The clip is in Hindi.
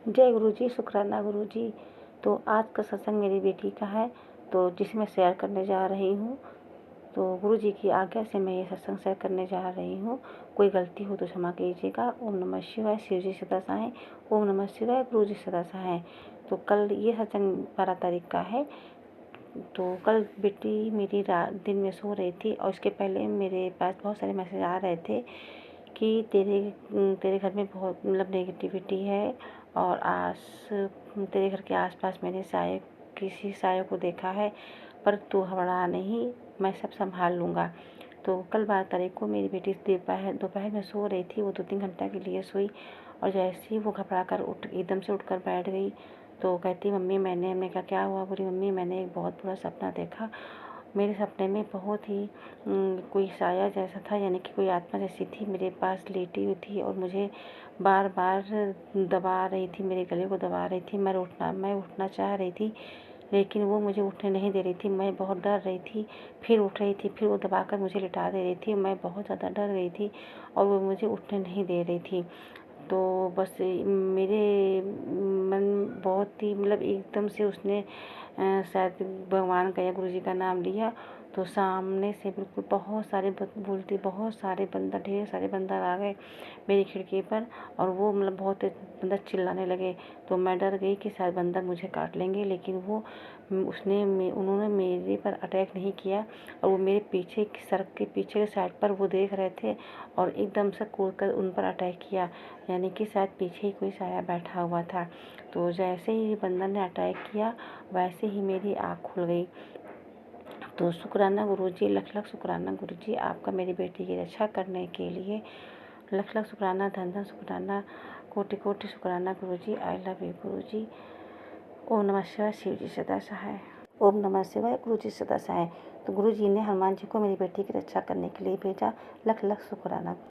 जय गुरु जी, शुक्राना गुरु जी। तो आज का सत्संग मेरी बेटी का है, तो जिसे मैं शेयर करने जा रही हूँ। तो गुरु जी की आज्ञा से मैं ये सत्संग शेयर करने जा रही हूँ। कोई गलती हो तो क्षमा कीजिएगा। ओम नमः शिवाय। शिव जी सदा सहाय। ओम नमः शिवाय। गुरु जी सदा सहाय। तो कल ये सत्संग 12 तारीख का है। तो कल बेटी मेरी दिन में सो रही थी और उसके पहले मेरे पास बहुत सारे मैसेज आ रहे थे कि तेरे घर में बहुत नेगेटिविटी है और तेरे घर के आसपास मैंने किसी साये को देखा है, पर तू घबरा नहीं, मैं सब संभाल लूँगा। तो कल 12 तारीख को मेरी बेटी दोपहर में सो रही थी। वो 2-3 घंटा के लिए सोई और जैसे ही वो घबरा कर एकदम से उठकर बैठ गई तो कहती, मम्मी हमने कहा क्या हुआ? बोली, मम्मी मैंने एक बहुत बुरा सपना देखा। मेरे सपने में बहुत ही कोई साया जैसा था, यानी कि कोई आत्मा जैसी थी, मेरे पास लेटी हुई थी और मुझे बार बार दबा रही थी, मेरे गले को दबा रही थी। मैं उठना चाह रही थी, लेकिन वो मुझे उठने नहीं दे रही थी। मैं बहुत डर रही थी। फिर उठ रही थी, फिर वो दबाकर मुझे लिटा दे रही थी। मैं बहुत ज़्यादा डर गई थी और वो मुझे उठने नहीं दे रही थी। तो बस मेरे मन बहुत ही एकदम से उसने शायद भगवान का या गुरु जी का नाम लिया, तो सामने से बिल्कुल बहुत सारे बंदर, ढेर सारे बंदर आ गए मेरी खिड़की पर और वो बहुत बंदर चिल्लाने लगे। तो मैं डर गई कि शायद बंदर मुझे काट लेंगे, लेकिन उन्होंने मेरे पर अटैक नहीं किया और वो मेरे पीछे की सड़क के पीछे के साइड पर वो देख रहे थे और एकदम से कूदकर उन पर अटैक किया, यानी कि शायद पीछे ही कोई साया बैठा हुआ था। तो जैसे ही बंदर ने अटैक किया वैसे ही मेरी आँख खुल गई। तो शुक्राना गुरुजी, लख लख शुक्राना गुरुजी, आपका मेरी बेटी की रक्षा करने के लिए लख लख शुक्राना, धन धन शुक्राना, कोटि कोटि शुक्राना गुरुजी। आई लव यू गुरुजी। ओम नमः शिवाय। शिव जी सदा सहाय। ओम नमः शिवाय। गुरु जी सदा सहाय। तो गुरु जी ने हनुमान जी को मेरी बेटी की रक्षा करने के लिए भेजा। लख लख शुक्राना।